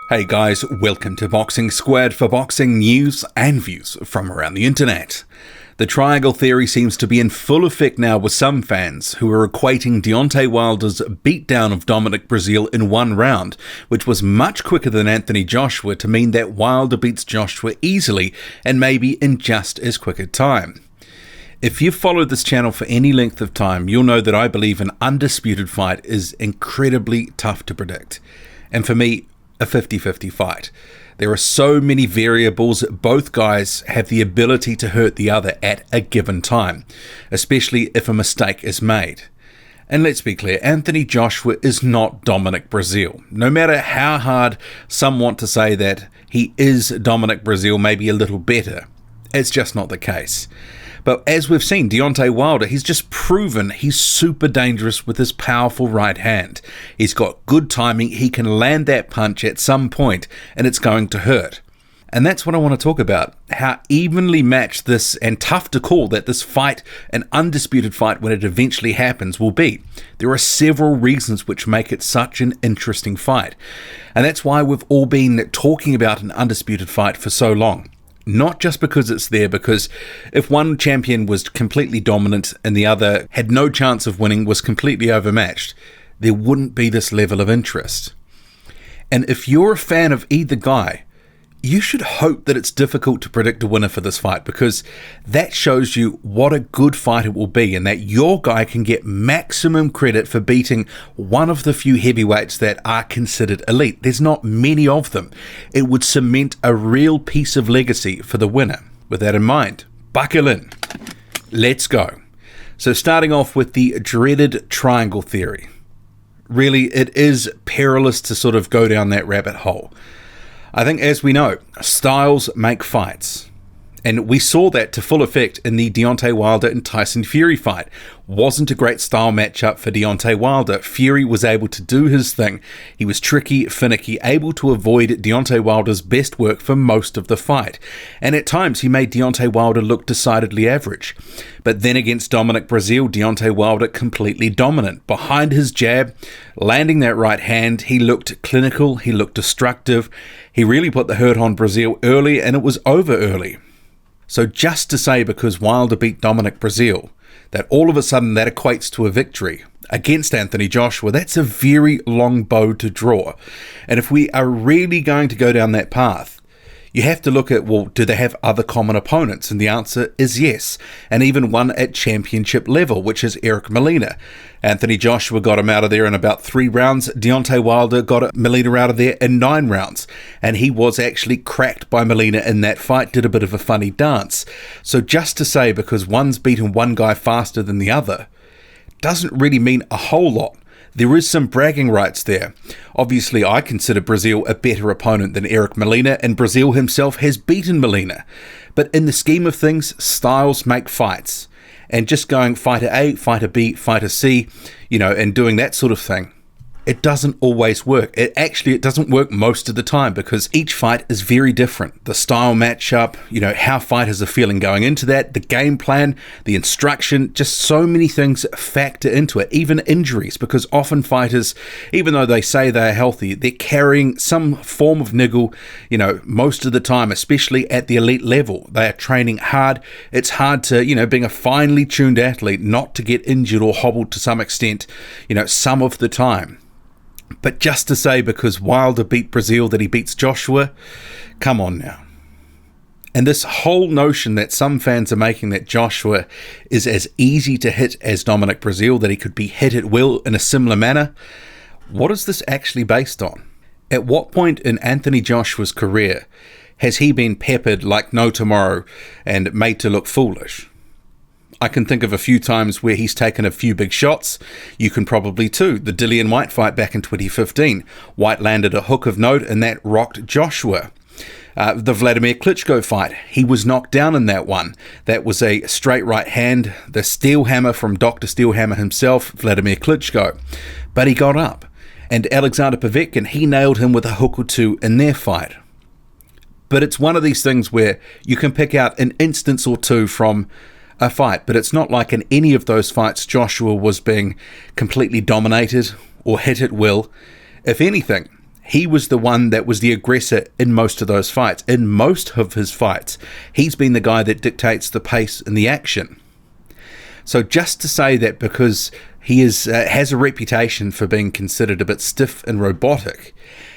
Hey guys, welcome to Boxing Squared for boxing news and views from around the internet. The triangle theory seems to be in full effect now with some fans who are equating Deontay Wilder's beatdown of Dominic Breazeale in one round, which was much quicker than Anthony Joshua, to mean that Wilder beats Joshua easily and maybe in just as quick a time. If you've followed this channel for any length of time, you'll know that I believe an undisputed fight is incredibly tough to predict. And for me, a 50-50 fight. There are so many variables. Both guys have the ability to hurt the other at a given time, especially if a mistake is made. And let's be clear, Anthony Joshua is not Dominic Breazeale. No matter how hard some want to say that he is Dominic Breazeale, maybe a little better, it's just not the case. But as we've seen, Deontay Wilder, he's just proven he's super dangerous with his powerful right hand. He's got good timing, he can land that punch at some point, and it's going to hurt. And that's what I want to talk about, how evenly matched this, and tough to call that this fight, an undisputed fight when it eventually happens, will be. There are several reasons which make it such an interesting fight. And that's why we've all been talking about an undisputed fight for so long. Not just because it's there, because if one champion was completely dominant and the other had no chance of winning, was completely overmatched, there wouldn't be this level of interest. And if you're a fan of either guy, you should hope that it's difficult to predict a winner for this fight, because that shows you what a good fight it will be, and that your guy can get maximum credit for beating one of the few heavyweights that are considered elite. There's not many of them. It would cement a real piece of legacy for the winner. With that in mind, buckle in. Let's go. So starting off with the dreaded triangle theory. Really, it is perilous to sort of go down that rabbit hole. I think, as we know, styles make fights. And we saw that to full effect in the Deontay Wilder and Tyson Fury fight. Wasn't a great style matchup for Deontay Wilder. Fury was able to do his thing. He was tricky, finicky, able to avoid Deontay Wilder's best work for most of the fight. And at times he made Deontay Wilder look decidedly average. But then against Dominic Breazeale, Deontay Wilder completely dominant. Behind his jab, landing that right hand, he looked clinical, he looked destructive. He really put the hurt on Breazeale early, and it was over early. So just to say because Wilder beat Dominic Breazeale, that all of a sudden that equates to a victory against Anthony Joshua, that's a very long bow to draw. And if we are really going to go down that path, you have to look at, well, do they have other common opponents? And the answer is yes. And even one at championship level, which is Eric Molina. Anthony Joshua got him out of there in about 3 rounds. Deontay Wilder got Molina out of there in 9 rounds. And he was actually cracked by Molina in that fight, did a bit of a funny dance. So just to say because one's beaten one guy faster than the other doesn't really mean a whole lot. There is some bragging rights there. Obviously, I consider Breazeale a better opponent than Eric Molina, and Breazeale himself has beaten Molina. But in the scheme of things, styles make fights. And just going fighter A, fighter B, fighter C, and doing that sort of thing, it doesn't always work. It doesn't work most of the time, because each fight is very different. The style matchup, how fighters are feeling going into that, the game plan, the instruction, just so many things factor into it, even injuries, because often fighters, even though they say they're healthy, they're carrying some form of niggle, most of the time, especially at the elite level. They are training hard. It's hard to, being a finely tuned athlete, not to get injured or hobbled to some extent, some of the time. But just to say because Wilder beat Breazeale that he beats Joshua, come on now. And this whole notion that some fans are making that Joshua is as easy to hit as Dominic Breazeale, that he could be hit at will in a similar manner, what is this actually based on? At what point in Anthony Joshua's career has he been peppered like no tomorrow and made to look foolish? I can think of a few times where he's taken a few big shots. You can probably too. The Dillian Whyte fight back in 2015. Whyte landed a hook of note and that rocked Joshua. The Vladimir Klitschko fight, he was knocked down in that one. That was a straight right hand, the steel hammer from Dr. Steelhammer himself, Vladimir Klitschko. But he got up. And Alexander Povetkin, he nailed him with a hook or two in their fight. But it's one of these things where you can pick out an instance or two from a fight, but it's not like in any of those fights Joshua was being completely dominated or hit at will. If anything, He was the one that was the aggressor in most of those fights. In most of his fights, he's been the guy that dictates the pace and the action. So just to say that because he has a reputation for being considered a bit stiff and robotic,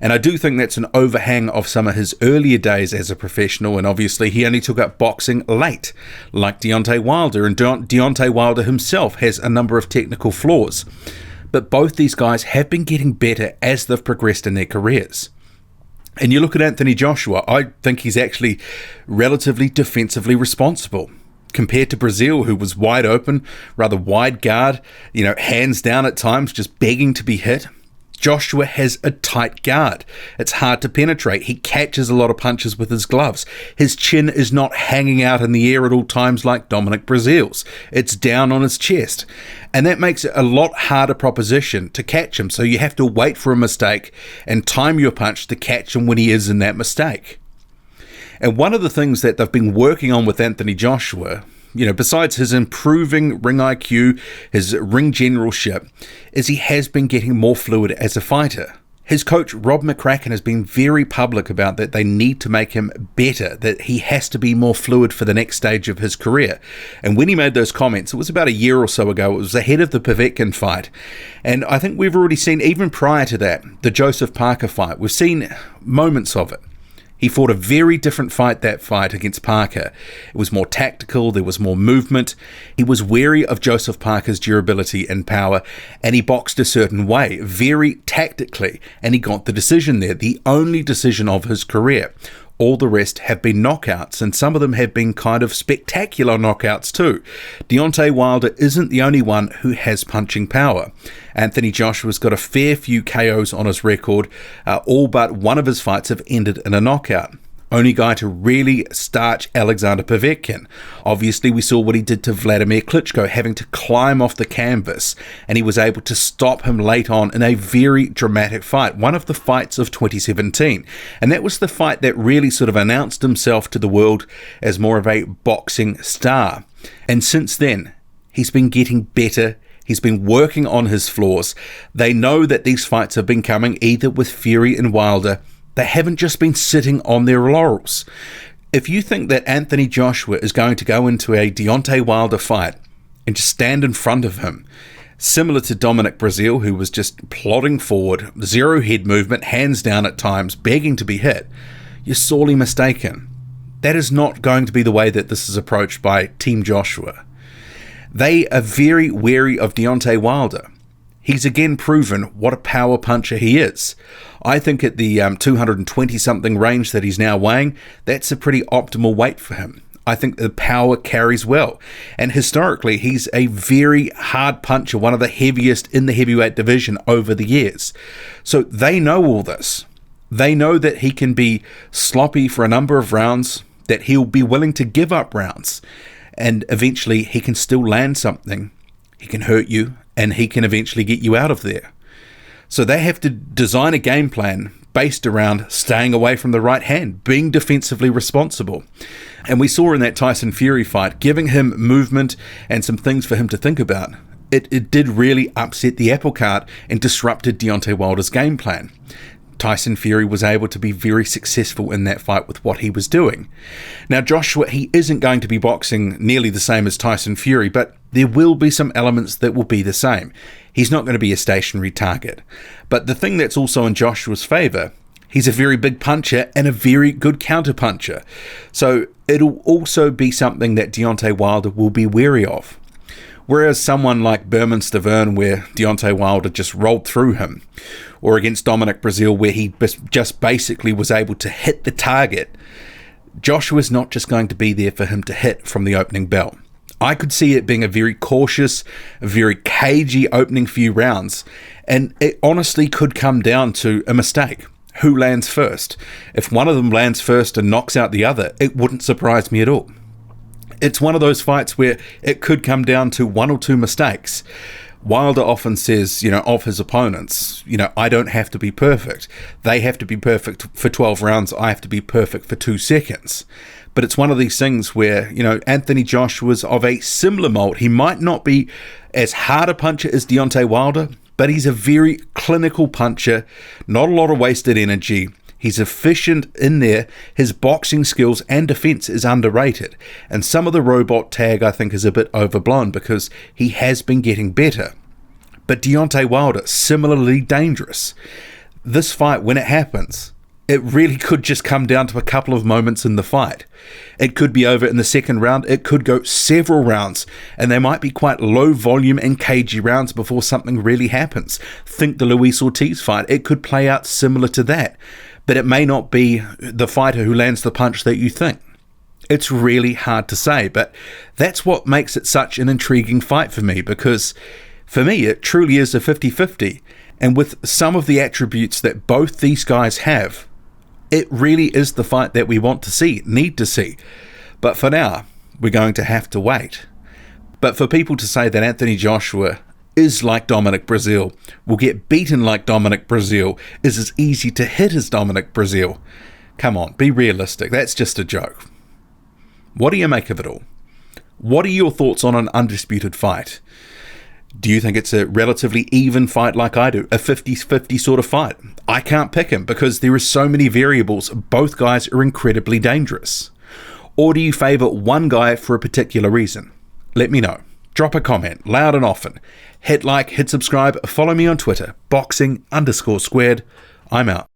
and I do think that's an overhang of some of his earlier days as a professional, and obviously he only took up boxing late, like Deontay Wilder, and Deontay Wilder himself has a number of technical flaws. But both these guys have been getting better as they've progressed in their careers. And you look at Anthony Joshua, I think he's actually relatively defensively responsible. Compared to Breazeale, who was wide open, rather wide guard, hands down at times, just begging to be hit. Joshua has a tight guard. It's hard to penetrate. He catches a lot of punches with his gloves. His chin is not hanging out in the air at all times like Dominic Breazeale's. It's down on his chest. And that makes it a lot harder proposition to catch him. So you have to wait for a mistake and time your punch to catch him when he is in that mistake. And one of the things that they've been working on with Anthony Joshua, besides his improving ring IQ, his ring generalship, is he has been getting more fluid as a fighter. His coach, Rob McCracken, has been very public about that they need to make him better, that he has to be more fluid for the next stage of his career. And when he made those comments, it was about a year or so ago, it was ahead of the Povetkin fight. And I think we've already seen, even prior to that, the Joseph Parker fight, we've seen moments of it. He fought a very different fight that fight against Parker. It was more tactical, there was more movement. He was wary of Joseph Parker's durability and power, and he boxed a certain way, very tactically, and he got the decision there, the only decision of his career. All the rest have been knockouts, and some of them have been kind of spectacular knockouts too. Deontay Wilder isn't the only one who has punching power. Anthony Joshua's got a fair few KOs on his record. All but one of his fights have ended in a knockout. Only guy to really starch Alexander Povetkin. Obviously, we saw what he did to Vladimir Klitschko, having to climb off the canvas, and he was able to stop him late on in a very dramatic fight, one of the fights of 2017. And that was the fight that really sort of announced himself to the world as more of a boxing star. And since then, he's been getting better. He's been working on his flaws. They know that these fights have been coming, either with Fury and Wilder. They haven't just been sitting on their laurels. If you think that Anthony Joshua is going to go into a Deontay Wilder fight and just stand in front of him, similar to Dominic Breazeale, who was just plodding forward, zero head movement, hands down at times, begging to be hit, you're sorely mistaken. That is not going to be the way that this is approached by Team Joshua. They are very wary of Deontay Wilder. He's again proven what a power puncher he is. I think at the 220-something range that he's now weighing, that's a pretty optimal weight for him. I think the power carries well. And historically, he's a very hard puncher, one of the heaviest in the heavyweight division over the years. So they know all this. They know that he can be sloppy for a number of rounds, that he'll be willing to give up rounds. And eventually, he can still land something. He can hurt you, and he can eventually get you out of there. So they have to design a game plan based around staying away from the right hand, being defensively responsible. And we saw in that Tyson Fury fight, giving him movement and some things for him to think about. It did really upset the apple cart and disrupted Deontay Wilder's game plan. Tyson Fury was able to be very successful in that fight with what he was doing. Now Joshua, he isn't going to be boxing nearly the same as Tyson Fury, but there will be some elements that will be the same. He's not going to be a stationary target. But the thing that's also in Joshua's favour, he's a very big puncher and a very good counter puncher. So it'll also be something that Deontay Wilder will be wary of. Whereas someone like Berman-Stavern, where Deontay Wilder just rolled through him, or against Dominic Breazeale, where he just basically was able to hit the target, Joshua's not just going to be there for him to hit from the opening bell. I could see it being a very cautious, a very cagey opening few rounds, and it honestly could come down to a mistake. Who lands first? If one of them lands first and knocks out the other, it wouldn't surprise me at all. It's one of those fights where it could come down to one or two mistakes. Wilder often says, of his opponents, I don't have to be perfect. They have to be perfect for 12 rounds. I have to be perfect for 2 seconds. But it's one of these things where, Anthony Joshua's of a similar mold. He might not be as hard a puncher as Deontay Wilder, but he's a very clinical puncher, not a lot of wasted energy. He's efficient in there. His boxing skills and defense is underrated. And some of the robot tag I think is a bit overblown because he has been getting better. But Deontay Wilder, similarly dangerous. This fight, when it happens, it really could just come down to a couple of moments in the fight. It could be over in the second round. It could go several rounds, and they might be quite low volume and cagey rounds before something really happens. Think the Luis Ortiz fight. It could play out similar to that, but it may not be the fighter who lands the punch that you think. It's really hard to say, but that's what makes it such an intriguing fight for me, because for me, it truly is a 50-50. And with some of the attributes that both these guys have, it really is the fight that we want to see, need to see. But for now, we're going to have to wait. But for people to say that Anthony Joshua is like Dominic Breazeale, will get beaten like Dominic Breazeale, is as easy to hit as Dominic Breazeale, come on, be realistic. That's just a joke. What do you make of it all? What are your thoughts on an undisputed fight? Do you think it's a relatively even fight like I do? A 50-50 sort of fight? I can't pick him because there are so many variables. Both guys are incredibly dangerous. Or do you favour one guy for a particular reason? Let me know. Drop a comment, loud and often. Hit like, hit subscribe, follow me on Twitter, boxing_squared. I'm out.